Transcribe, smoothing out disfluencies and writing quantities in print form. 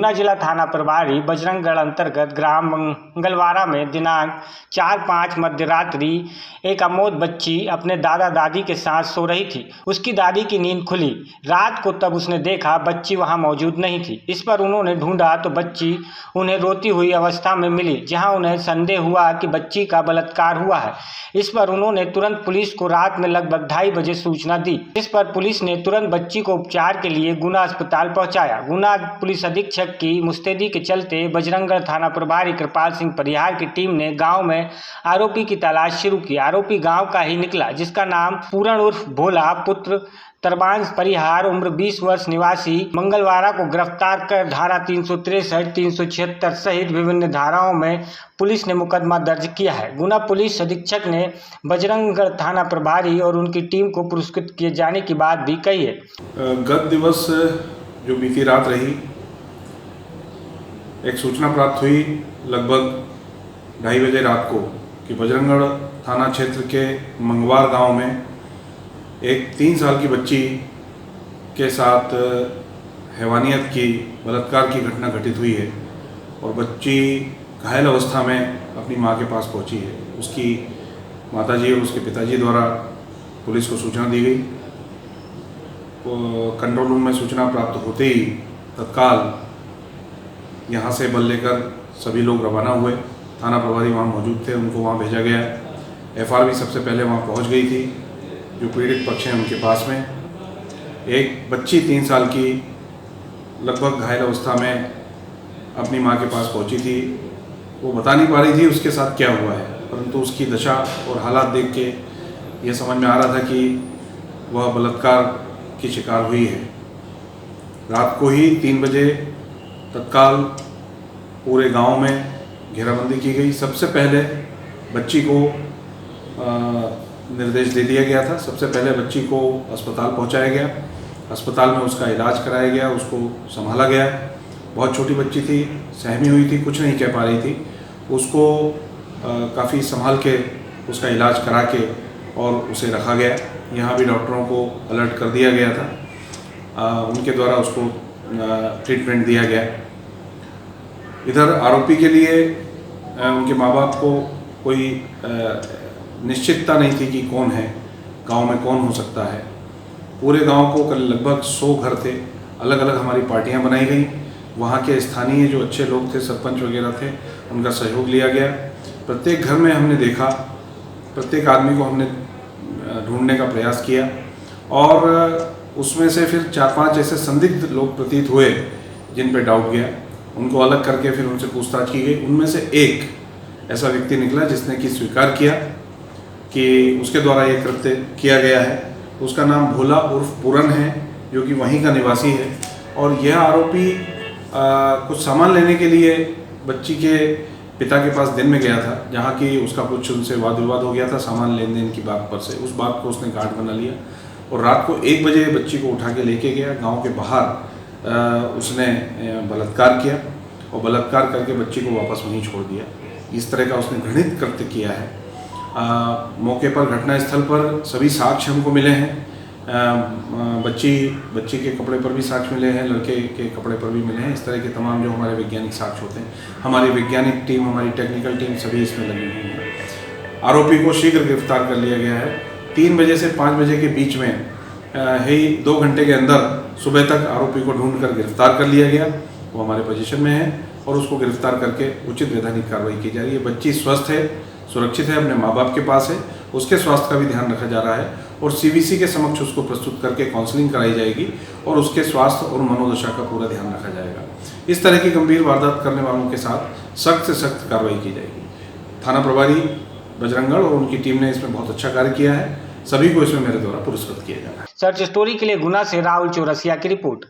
गुना जिला थाना प्रभारी बजरंगगढ़ अंतर्गत ग्राम मंगलवारा में दिनांक 4-5 मध्य रात्रि एक अमोद बच्ची अपने दादा दादी के साथ सो रही थी। उसकी दादी की नींद खुली रात को, तब उसने देखा बच्ची वहां मौजूद नहीं थी। इस पर उन्होंने ढूंढा तो बच्ची उन्हें रोती हुई अवस्था में मिली, जहां उन्हें संदेह हुआ कि बच्ची का बलात्कार हुआ है। इस पर उन्होंने तुरंत पुलिस को रात में लगभग 2:30 बजे सूचना दी। इस पर पुलिस ने तुरंत बच्ची को उपचार के लिए गुना अस्पताल पहुंचाया। गुना पुलिस अधीक्षक की मुस्तैदी के चलते बजरंगगढ़ थाना प्रभारी कृपाल सिंह परिहार की टीम ने गांव में आरोपी की तलाश शुरू की। आरोपी गांव का ही निकला, जिसका नाम पूरण उर्फ भोला पुत्र तरबांज परिहार उम्र 20 वर्ष निवासी मंगलवारा को गिरफ्तार कर धारा 363, 376 सहित विभिन्न धाराओं में पुलिस ने मुकदमा दर्ज किया है। गुना पुलिस अधीक्षक ने बजरंगगढ़ थाना प्रभारी और उनकी टीम को पुरस्कृत किए जाने की बात भी कही है। गत दिवस जो बीती रात रही, एक सूचना प्राप्त हुई लगभग 2:30 बजे रात को कि बजरंगगढ़ थाना क्षेत्र के मंगवार गांव में एक 3 साल की बच्ची के साथ हैवानियत की, बलात्कार की घटना घटित हुई है और बच्ची घायल अवस्था में अपनी मां के पास पहुंची है। उसकी माताजी और उसके पिताजी द्वारा पुलिस को सूचना दी गई। कंट्रोल रूम में सूचना प्राप्त होते ही तत्काल यहां से बल लेकर सभी लोग रवाना हुए। थाना प्रभारी वहां मौजूद थे, उनको वहां भेजा गया। एफआर भी सबसे पहले वहां पहुंच गई थी। जो पीड़ित पक्ष हैं उनके पास में एक बच्ची 3 साल की लगभग घायल अवस्था में अपनी मां के पास पहुंची थी। वो बता नहीं पा रही थी उसके साथ क्या हुआ है, परंतु उसकी दशा और हालात देख के ये समझ में आ रहा था कि वह बलात्कार की शिकार हुई है। रात को ही 3 बजे तत्काल पूरे गांव में घेराबंदी की गई। सबसे पहले बच्ची को निर्देश दे दिया गया था। सबसे पहले बच्ची को अस्पताल पहुंचाया गया। अस्पताल में उसका इलाज कराया गया, उसको संभाला गया। बहुत छोटी बच्ची थी, सहमी हुई थी, कुछ नहीं कह पा रही थी। उसको काफ़ी संभाल के उसका इलाज करा के और उसे रखा गया। यहाँ भी डॉक्टरों को अलर्ट कर दिया गया था, उनके द्वारा उसको ट्रीटमेंट दिया गया। इधर आरोपी के लिए उनके माँ बाप को कोई निश्चितता नहीं थी कि कौन है, गांव में कौन हो सकता है। पूरे गांव को कल लगभग 100 घर थे, अलग अलग हमारी पार्टियां बनाई गई। वहां के स्थानीय जो अच्छे लोग थे, सरपंच वगैरह थे, उनका सहयोग लिया गया। प्रत्येक घर में हमने देखा, प्रत्येक आदमी को हमने ढूंढने का प्रयास किया और उसमें से फिर 4-5 ऐसे संदिग्ध लोग प्रतीत हुए जिन पे डाउट गया। उनको अलग करके फिर उनसे पूछताछ की गई। उनमें से एक ऐसा व्यक्ति निकला जिसने कि स्वीकार किया कि उसके द्वारा ये कृत्य किया गया है। उसका नाम भोला उर्फ पूरन है, जो कि वहीं का निवासी है। और यह आरोपी कुछ सामान लेने के लिए बच्ची के पिता के पास दिन में गया था, जहाँ की उसका कुछ उनसे वाद विवाद हो गया था सामान लेन देन की बात पर से। उस बात को उसने गांठ बना लिया और रात को 1 बजे बच्ची को उठा के लेके गया। गाँव के बाहर उसने बलात्कार किया और बलात्कार करके बच्ची को वापस वहीं छोड़ दिया। इस तरह का उसने घृणित कृत्य किया है। मौके पर, घटनास्थल पर सभी साक्ष्य हमको मिले हैं। बच्ची के कपड़े पर भी साक्ष्य मिले हैं, लड़के के कपड़े पर भी मिले हैं। इस तरह के तमाम जो हमारे वैज्ञानिक साक्ष्य होते हैं, हमारी वैज्ञानिक टीम, हमारी टेक्निकल टीम सभी इसमें लगी हुई है। आरोपी को शीघ्र गिरफ्तार कर लिया गया है। 3 बजे से 5 बजे के बीच में ही 2 घंटे के अंदर सुबह तक आरोपी को ढूंढ कर गिरफ्तार कर लिया गया। वो हमारे पोजीशन में है और उसको गिरफ्तार करके उचित वैधानिक कार्रवाई की जा रही है। बच्ची स्वस्थ है, सुरक्षित है, अपने माँ बाप के पास है। उसके स्वास्थ्य का भी ध्यान रखा जा रहा है और सीबीसी के समक्ष उसको प्रस्तुत करके काउंसलिंग कराई जाएगी और उसके स्वास्थ्य और मनोदशा का पूरा ध्यान रखा जाएगा। इस तरह की गंभीर वारदात करने वालों के साथ सख्त से सख्त कार्रवाई की जाएगी। थाना प्रभारी बजरंगगढ़ और उनकी टीम ने इसमें बहुत अच्छा कार्य किया है। सभी को इसमें मेरे द्वारा पुरस्कृत किया जा रहा है। सर्च स्टोरी के लिए गुना से राहुल चौरसिया की रिपोर्ट।